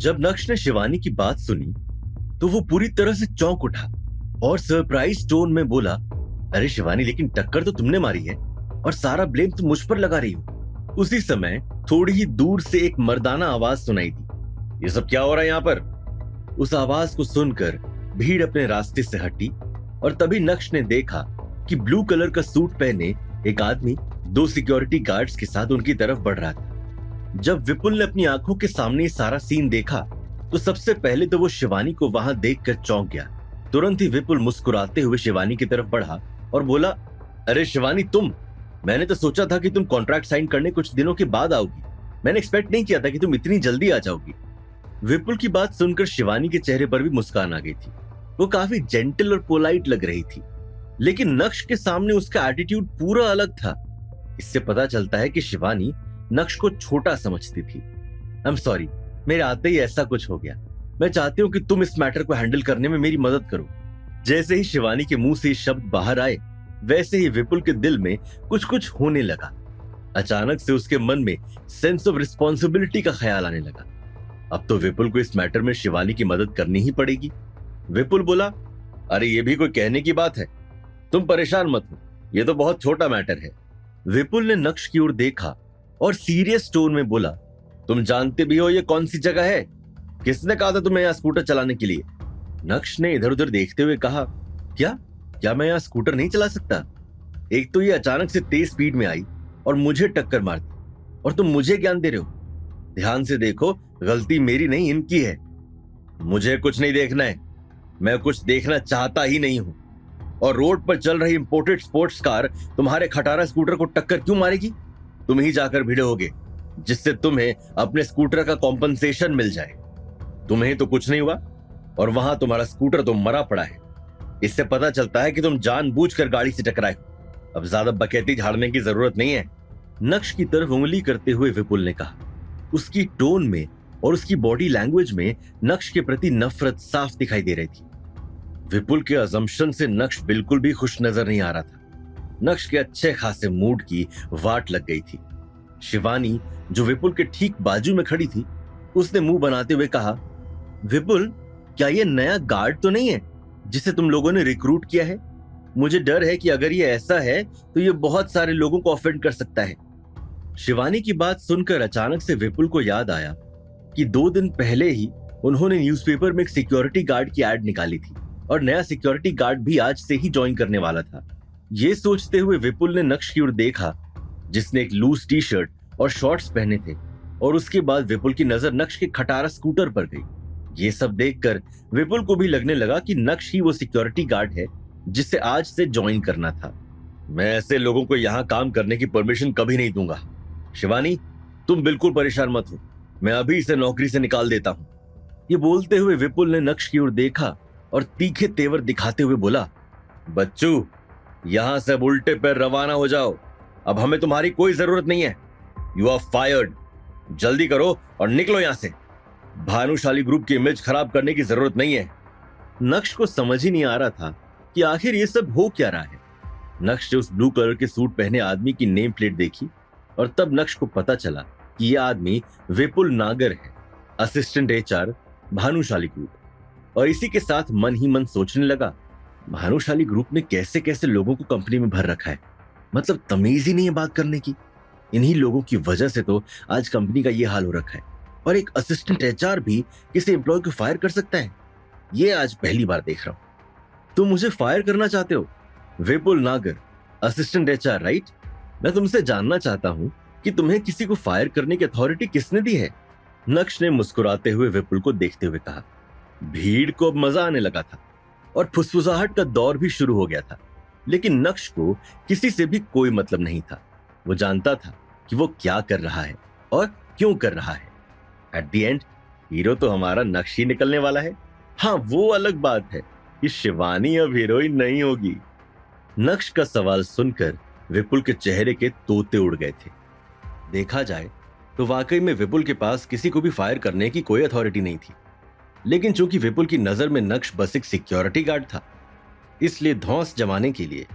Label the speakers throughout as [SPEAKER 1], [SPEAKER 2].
[SPEAKER 1] जब नक्श ने शिवानी की बात सुनी तो वो पूरी तरह से चौंक उठा और सरप्राइज टोन में बोला, अरे शिवानी, लेकिन टक्कर तो तुमने मारी है और सारा ब्लेम तुम मुझ पर लगा रही हो। उसी समय थोड़ी ही दूर से एक मर्दाना आवाज सुनाई दी, ये सब क्या हो रहा है यहाँ पर? उस आवाज को सुनकर भीड़ अपने रास्ते से हटी और तभी नक्श ने देखा कि ब्लू कलर का सूट पहने एक आदमी दो सिक्योरिटी गार्ड्स के साथ उनकी तरफ बढ़ रहा था। जब विपुल ने अपनी आंखों के सामने सारा सीन देखा तो सबसे पहले तो वो शिवानी को वहां देखकर चौंक गया। तुरंत ही विपुल मुस्कुराते हुए शिवानी की तरफ बढ़ा और बोला, अरे शिवानी, तुम? मैंने तो सोचा था कि तुम कॉन्ट्रैक्ट साइन करने कुछ दिनों के बाद आओगी। मैंने एक्सपेक्ट नहीं किया था कि तुम इतनी जल्दी आ जाओगी। विपुल की बात सुनकर शिवानी के चेहरे पर भी मुस्कान आ गई थी। वो काफी जेंटल और पोलाइट लग रही थी, लेकिन नक्श के सामने उसका एटीट्यूड पूरा अलग था। इससे पता चलता है कि शिवानी नक्श को छोटा समझती थी। आई एम सॉरी, मेरे आते ही ऐसा कुछ हो गया। मैं चाहती हूँ कि तुम इस मैटर को हैंडल करने में मेरी मदद करो। जैसे ही शिवानी के मुंह से ये शब्द बाहर आए, वैसे ही विपुल के दिल में कुछ कुछ होने लगा। अचानक से उसके मन में सेंस ऑफ रिस्पॉन्सिबिलिटी का ख्याल आने लगा। अब तो विपुल को इस मैटर में शिवानी की मदद करनी ही पड़ेगी। विपुल बोला, अरे ये भी कोई कहने की बात है? तुम परेशान मत हो, ये तो बहुत छोटा मैटर है। विपुल ने नक्श की ओर देखा और सीरियस टोन में बोला, तुम जानते भी हो ये कौन सी जगह है? किसने कहा था तुम्हें यहाँ स्कूटर चलाने के लिए? नक्श ने इधर उधर देखते हुए कहा, क्या क्या मैं यहाँ स्कूटर नहीं चला सकता? एक तो ये अचानक से तेज स्पीड में आई और मुझे टक्कर मार दी, और तुम मुझे ज्ञान दे रहे हो? ध्यान से देखो, गलती मेरी नहीं इनकी है। मुझे कुछ नहीं देखना है, मैं कुछ देखना चाहता ही नहीं हूं। और रोड पर चल रही इंपोर्टेड स्पोर्ट्स कार तुम्हारे खटारा स्कूटर को टक्कर क्यों मारेगी? तुम ही जाकर भिड़ोगे, जिससे तुम्हें अपने स्कूटर का कॉम्पनसेशन मिल जाए। तुम्हें तो कुछ नहीं हुआ और वहां तुम्हारा स्कूटर तो मरा पड़ा है। इससे पता चलता है कि तुम जानबूझकर गाड़ी से टकराए हो। अब ज्यादा बकैती झाड़ने की जरूरत नहीं है। नक्श की तरफ उंगली करते हुए विपुल ने कहा। उसकी टोन में और उसकी बॉडी लैंग्वेज में नक्श के प्रति नफरत साफ दिखाई दे रही थी। विपुल के अजम्पशन से नक्श बिल्कुल भी खुश नजर नहीं आ रहा था। नक्श के अच्छे खासे मूड की वाट लग गई थी। शिवानी, जो विपुल के ठीक बाजू में खड़ी थी, उसने मुंह बनाते हुए कहा, विपुल, क्या ये नया गार्ड तो नहीं है जिसे तुम लोगों ने रिक्रूट किया है? मुझे डर है कि अगर ये ऐसा है तो ये बहुत सारे लोगों को ऑफेंड कर सकता है। शिवानी की बात सुनकर अचानक से विपुल को याद आया कि 2 दिन पहले ही उन्होंने न्यूज़पेपर में एक सिक्योरिटी गार्ड की एड निकाली थी और नया सिक्योरिटी गार्ड भी आज से ही ज्वाइन करने वाला था। ये सोचते हुए विपुल ने नक्श की ओर देखा, जिसने एक लूज टी शर्ट और शॉर्ट्स पहने थे, और उसके बाद विपुल की नजर नक्श के खटारा स्कूटर पर गई। ये सब देखकर विपुल को भी लगने लगा कि नक्श ही वो सिक्योरिटी गार्ड है जिसे आज से ज्वाइन करना था। मैं ऐसे लोगों को यहाँ काम करने की परमिशन कभी नहीं दूंगा। शिवानी, तुम बिल्कुल परेशान मत हो, मैं अभी इसे नौकरी से निकाल देता हूँ। ये बोलते हुए विपुल ने नक्श की ओर देखा और तीखे तेवर दिखाते हुए बोला, बच्चू, यहां से अब उल्टे पैर रवाना हो जाओ। अब हमें तुम्हारी कोई जरूरत नहीं है। You are fired. जल्दी करो और निकलो यहां से। भानुशाली ग्रुप की इमेज खराब करने की जरूरत नहीं है। नक्श को समझ ही नहीं आ रहा था कि आखिर ये सब हो क्या रहा है। नक्श ने उस ब्लू कलर के सूट पहने आदमी की नेम प्लेट देखी और तब नक्श को पता चला कि यह आदमी विपुल नागर है, असिस्टेंट एचआर, भानुशाली ग्रुप। और इसी के साथ मन ही मन सोचने लगा, भानुशाली ग्रुप ने कैसे कैसे लोगों को कंपनी में भर रखा है। मतलब तमीज ही नहीं है बात करने की। इन्हीं लोगों की वजह से तो आज कंपनी का ये हाल हो रखा है। और एक असिस्टेंट एचआर भी किसी एम्प्लॉय को फायर कर सकता है, ये आज पहली बार देख रहा हूं। तुम मुझे फायर करना चाहते हो? विपुल नागर, असिस्टेंट एचआर, राइट? मैं तुमसे जानना चाहता हूं कि तुम्हें किसी को फायर करने की अथॉरिटी किसने दी है? नक्श ने मुस्कुराते हुए विपुल को देखते हुए कहा। भीड़ को अब मजा आने लगा था और फुसफुसाहट का दौर भी शुरू हो गया था, लेकिन नक्श को किसी से भी कोई मतलब नहीं था। वो जानता था कि वो क्या कर रहा है और क्यों कर रहा है। एट द एंड हीरो तो हमारा नक्श ही निकलने वाला है। हाँ, वो अलग बात है कि शिवानी अब हीरोइन नहीं होगी। नक्श का सवाल सुनकर विपुल के चेहरे के तोते उड़ गए थे। देखा जाए तो वाकई में विपुल के पास किसी को भी फायर करने की कोई अथॉरिटी नहीं थी, लेकिन चूंकि विपुल की नजर में नक्श बस एक सिक्योरिटी गार्ड था, इसलिए धौंस जमाने के लिए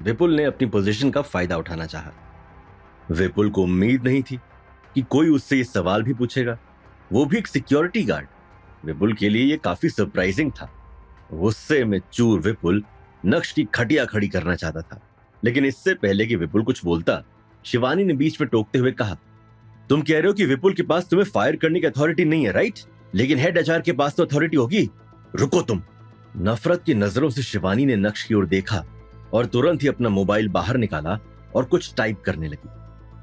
[SPEAKER 1] विपुल ने अपनी पोजीशन का फायदा उठाना चाहा। विपुल को उम्मीद नहीं थी कि कोई उससे ये सवाल भी पूछेगा, वो भी एक सिक्योरिटी गार्ड। विपुल के लिए ये काफी सरप्राइजिंग था। गुस्से में चूर विपुल नक्श की खटिया खड़ी करना चाहता था, लेकिन इससे पहले कि विपुल कुछ बोलता, शिवानी ने बीच में टोकते हुए कहा, तुम कह रहे हो कि विपुल के पास तुम्हें फायर करने की अथॉरिटी नहीं है, राइट? लेकिन हेड एचआर के पास तो अथॉरिटी होगी। रुको तुम। नफरत की नजरों से शिवानी ने नक्श की ओर देखा और तुरंत ही अपना मोबाइल बाहर निकाला और कुछ टाइप करने लगी।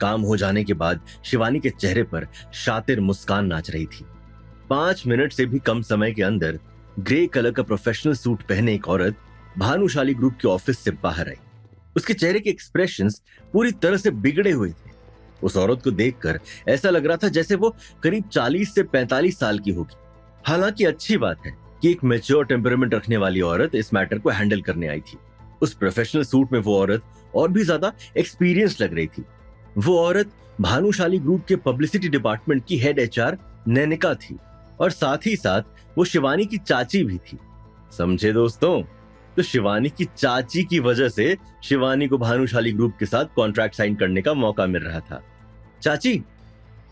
[SPEAKER 1] काम हो जाने के बाद शिवानी के चेहरे पर शातिर मुस्कान नाच रही थी। 5 मिनट से भी कम समय के अंदर ग्रे कलर का प्रोफेशनल सूट पहने एक औरत भानुशाली ग्रुप के ऑफिस से बाहर आई। उसके चेहरे के एक्सप्रेशंस पूरी तरह से बिगड़े हुए थे। उस औरत को देखकर ऐसा लग रहा था जैसे वो करीब 40 से 45 साल की होगी। हालांकि अच्छी बात है कि एक मैच्योर टेम्परामेंट रखने वाली औरत इस मैटर को हैंडल करने आई थी। उस प्रोफेशनल सूट में वो औरत और भी ज्यादा एक्सपीरियंस लग रही थी। वो औरत भानुशाली ग्रुप के पब्लिसिटी डिपार्टमेंट की हेड एचआर नैनिका थी और साथ ही साथ वो शिवानी की चाची भी थी। समझे दोस्तों? तो शिवानी की चाची की वजह से शिवानी को भानुशाली ग्रुप के साथ कॉन्ट्रैक्ट साइन करने का मौका मिल रहा था। चाची।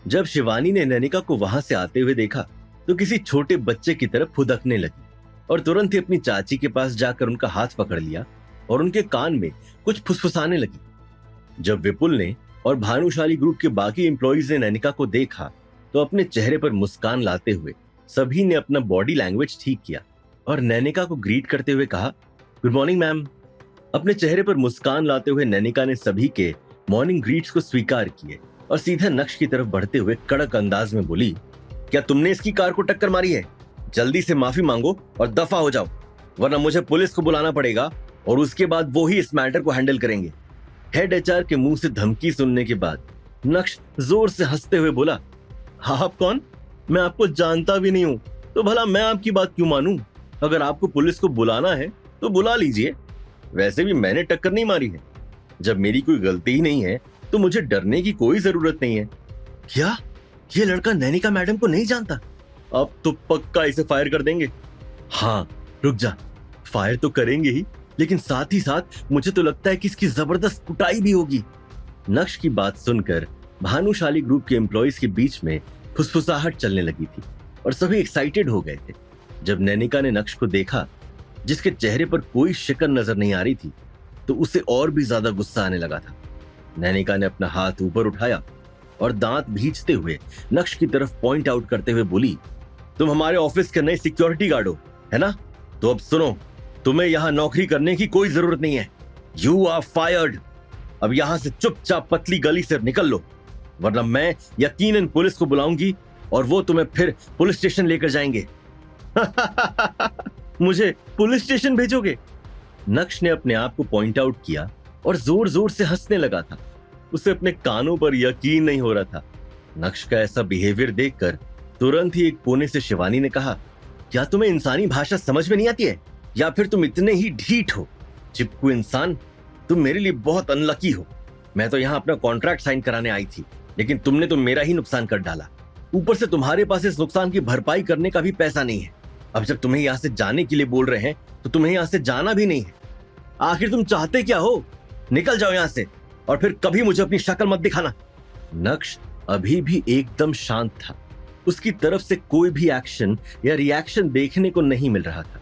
[SPEAKER 1] जब शिवानी ने नैनिका को वहां से आते हुए देखा तो किसी छोटे बच्चे की तरफ फुदकने लगी और तुरंत ही अपनी चाची के पास जाकर उनका हाथ पकड़ लिया और उनके कान में कुछ फुसफुसाने लगी। जब विपुल ने और भानुशाली ग्रुप के बाकी एम्प्लॉइज ने नैनिका को देखा तो अपने चेहरे पर मुस्कान लाते हुए सभी ने अपना बॉडी लैंग्वेज ठीक किया और नैनिका को ग्रीट करते हुए कहा, गुड मॉर्निंग मैम। अपने चेहरे पर मुस्कान लाते हुए नैनिका ने सभी के मॉर्निंग ग्रीट्स को स्वीकार किए और सीधा नक्श की तरफ बढ़ते हुए कड़क अंदाज में बोली, क्या तुमने इसकी कार को टक्कर मारी है? जल्दी से माफी मांगो और दफा हो जाओ, वरना मुझे पुलिस को बुलाना पड़ेगा और उसके बाद वो ही इस मैटर को हैंडल करेंगे। हेड एचआर के मुंह से धमकी सुनने के बाद नक्श जोर से हंसते हुए बोला, आप कौन? मैं आपको जानता भी नहीं हूं, तो भला मैं आपकी बात क्यों मानूं? अगर आपको पुलिस को बुलाना है तो बुला लीजिए। वैसे भी मैंने टक्कर नहीं मारी है। जब मेरी कोई गलती ही नहीं है तो मुझे डरने की कोई जरूरत नहीं है। क्या ये लड़का नैनिका मैडम को नहीं जानता? अब तो पक्का इसे फायर कर देंगे। हाँ रुक जा, फायर तो करेंगे ही, लेकिन साथ ही साथ मुझे तो लगता है कि इसकी जबरदस्त कुटाई भी होगी। नक्श की बात सुनकर भानुशाली ग्रुप के एम्प्लॉइज के बीच में फुसफुसाहट चलने लगी थी और सभी एक्साइटेड हो गए थे। जब नैनिका ने नक्श को देखा, जिसके चेहरे पर कोई शिकन नजर नहीं आ रही थी, तो उसे और भी ज्यादा गुस्सा आने लगा था। नैनिका ने अपना हाथ ऊपर उठाया और दांत भींचते हुए नक्श की तरफ पॉइंट आउट करते हुए बोली, तुम हमारे ऑफिस के नए सिक्योरिटी गार्ड हो, है ना? तो अब सुनो, तुम्हें यहां नौकरी करने की कोई जरूरत नहीं है। You are fired. अब यहां से चुपचाप पतली गली से निकल लो, वरना मैं यकीनन पुलिस को बुलाऊंगी और वो तुम्हें फिर पुलिस स्टेशन लेकर जाएंगे। मुझे पुलिस स्टेशन भेजोगे? नक्श ने अपने आप को पॉइंट आउट किया और जोर जोर से हंसने लगा था। उसे अपने कानों पर यकीन नहीं हो रहा था। नक्श का ऐसा बिहेवियर देखकर तुरंत ही एक कोने से शिवानी ने कहा, क्या तुम्हें इंसानी भाषा समझ में नहीं आती है, या फिर तुम इतने ही ढीठ हो? चिपकू इंसान, तुम मेरे लिए बहुत अनलकी हो। मैं तो यहाँ अपना कॉन्ट्रैक्ट साइन कराने आई थी, लेकिन तुमने तो मेरा ही नुकसान कर डाला। ऊपर से तुम्हारे पास इस नुकसान की भरपाई करने का भी पैसा नहीं है। अब जब तुम्हें यहाँ से जाने के लिए बोल रहे हैं तो तुम्हें यहाँ से जाना भी नहीं है। आखिर तुम चाहते क्या हो? निकल जाओ यहाँ से और फिर कभी मुझे अपनी शक्ल मत दिखाना। नक्श अभी भी एकदम शांत था। उसकी तरफ से कोई भी एक्शन या रिएक्शन देखने को नहीं मिल रहा था।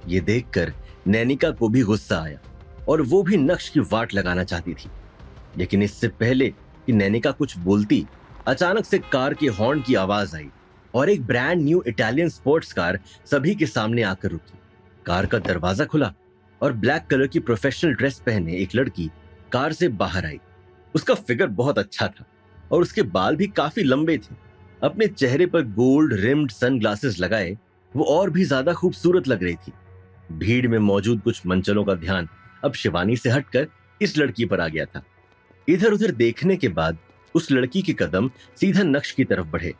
[SPEAKER 1] ये देखकर नैनिका को भी गुस्सा आया और वो भी नक्श की वाट लगाना चाहती थी, लेकिन इससे पहले कि नैनिका कुछ बोलती, अचानक से कार के हॉर्न की आवाज आई और एक brand new Italian sports car सभी के सामने आकर रुकी। कार का दरवाजा खुला और ब्लैक कलर की प्रोफेशनल ड्रेस पहने एक लड़की कार से बाहर आई। उसका फिगर बहुत अच्छा था और उसके बाल भी काफी लंबे थे। अपने चेहरे पर गोल्ड रिम्ड सनग्लासेस लगाए वो और भी ज्यादा खूबसूरत लग रही थी। भीड़ में मौजूद कुछ मंचलों का ध्यान अब शिवानी से हटकर इस लड़की पर आ गया था। इधर उधर देखने के बाद उस लड़की के कदम सीधा नक्श की तरफ बढ़े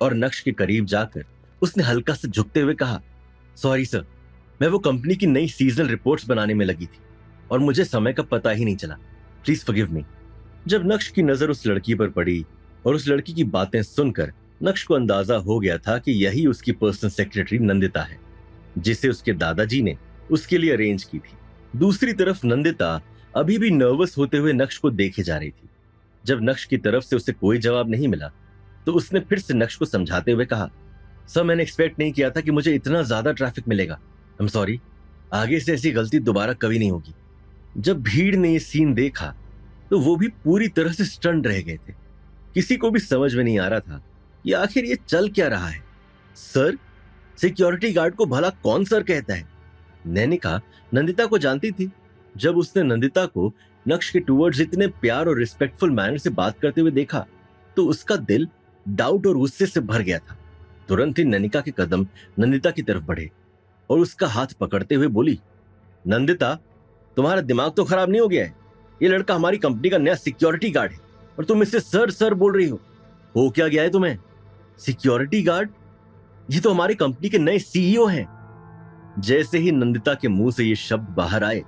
[SPEAKER 1] और नक्श के करीब जाकर उसने हल्का से झुकते हुए कहा, सॉरी सर, मैं वो कंपनी की नई सीजनल रिपोर्ट्स बनाने में लगी थी और मुझे समय का पता ही नहीं चला, प्लीज फॉरगिव मी। जब नक्श की नजर उस लड़की पर पड़ी और उस लड़की की बातें सुनकर नक्श को अंदाजा हो गया था कि यही उसकी पर्सनल सेक्रेटरी नंदिता है, जिसे उसके दादाजी ने उसके लिए अरेंज की थी। दूसरी तरफ नंदिता अभी भी नर्वस होते हुए नक्श को देखे जा रही थी। जब नक्श की तरफ से उसे कोई जवाब नहीं मिला तो उसने फिर से नक्श को समझाते हुए कहा, सर मैंने एक्सपेक्ट नहीं किया था कि मुझे इतना ज्यादा ट्रैफिक मिलेगा। आई एम सॉरी, आगे से ऐसी गलती दोबारा कभी नहीं होगी। जब भीड़ ने ये सीन देखा तो वो भी पूरी तरह से स्टन्ड रह गए थे। किसी को भी समझ में नहीं आ रहा था कि आखिर ये चल क्या रहा है। सर, सिक्योरिटी गार्ड को भला कौन सर कहता है? नैनिका नंदिता को जानती थी। जब उसने नंदिता को नक्श के टूवर्ड्स इतने प्यार और रिस्पेक्टफुल मैनर से बात करते हुए देखा तो उसका दिल डाउट और गुस्से से भर गया था। तुरंत ही नैनिका के कदम नंदिता की तरफ बढ़े और उसका हाथ पकड़ते हुए बोली, नंदिता, तुम्हारा दिमाग तो खराब नहीं हो गया है? ये लड़का हमारी कंपनी का नया सिक्योरिटी गार्ड है और तुम इससे सर सर बोल रही हो क्या गया है तुम्हें? Security guard? ये तो हमारी कंपनी के नए सीईओ हैं। जैसे ही नंदिता के मुंह से ये शब्द बाहर आए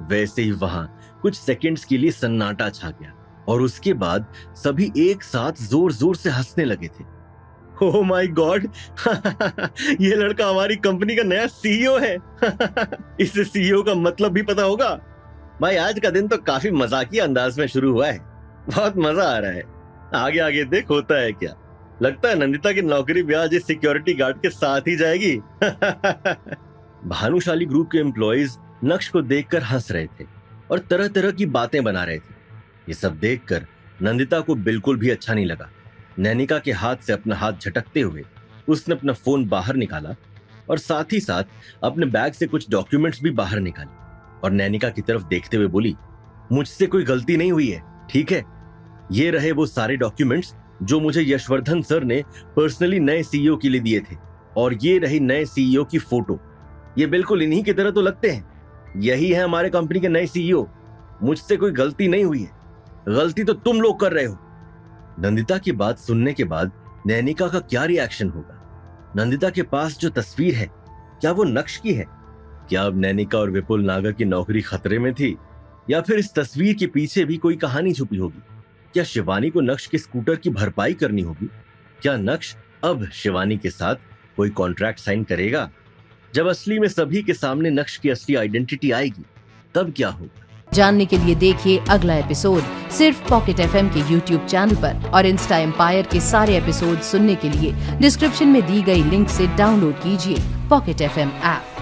[SPEAKER 1] वैसे ही वहां कुछ सेकंड्स के लिए सन्नाटा छा गया और उसके बाद सभी एक साथ जोर जोर से हंसने लगे थे। ओह माय गॉड, ये लड़का हमारी कंपनी का नया सीईओ है। इसे सीईओ का मतलब भी पता होगा। भाई आज का दिन तो काफी मजाकिया अंदाज में शुरू हुआ है। बहुत मजा आ रहा है। आगे आगे देख होता है क्या। लगता है नंदिता की नौकरी भी आज इस सिक्योरिटी गार्ड के साथ ही जाएगी। भानुशाली ग्रुप के एम्प्लॉइज नक्श को देखकर हंस रहे थे और तरह तरह की बातें बना रहे थे। ये सब देखकर नंदिता को बिल्कुल भी अच्छा नहीं लगा। नैनिका के हाथ से अपना हाथ झटकते हुए उसने अपना फोन बाहर निकाला और साथ ही साथ अपने बैग से कुछ डॉक्यूमेंट्स भी बाहर निकाले और नैनिका की तरफ देखते हुए बोली, मुझसे कोई गलती नहीं हुई है, ठीक है? ये रहे वो सारे डॉक्यूमेंट्स जो मुझे यशवर्धन सर ने पर्सनली नए सीईओ के लिए दिए थे और ये रही नए सीईओ की फोटो। ये बिल्कुल इन्हीं की तरह तो लगते हैं। यही है हमारे कंपनी के नए सीईओ। मुझसे कोई गलती नहीं हुई है, गलती तो तुम लोग कर रहे हो। नंदिता की बात सुनने के बाद नैनिका का क्या रिएक्शन होगा? नंदिता के पास जो तस्वीर है क्या वो नक्श की है? क्या अब नैनिका और विपुल नागर की नौकरी खतरे में थी या फिर इस तस्वीर के पीछे भी कोई कहानी छुपी होगी? क्या शिवानी को नक्श के स्कूटर की भरपाई करनी होगी? क्या नक्श अब शिवानी के साथ कोई कॉन्ट्रैक्ट साइन करेगा? जब असली में सभी के सामने नक्श की असली आइडेंटिटी आएगी तब क्या होगा?
[SPEAKER 2] जानने के लिए देखिए अगला एपिसोड सिर्फ पॉकेट एफएम के यूट्यूब चैनल पर और इंस्टा एम्पायर के सारे एपिसोड सुनने के लिए डिस्क्रिप्शन में दी गई लिंक से डाउनलोड कीजिए पॉकेट एफएम ऐप।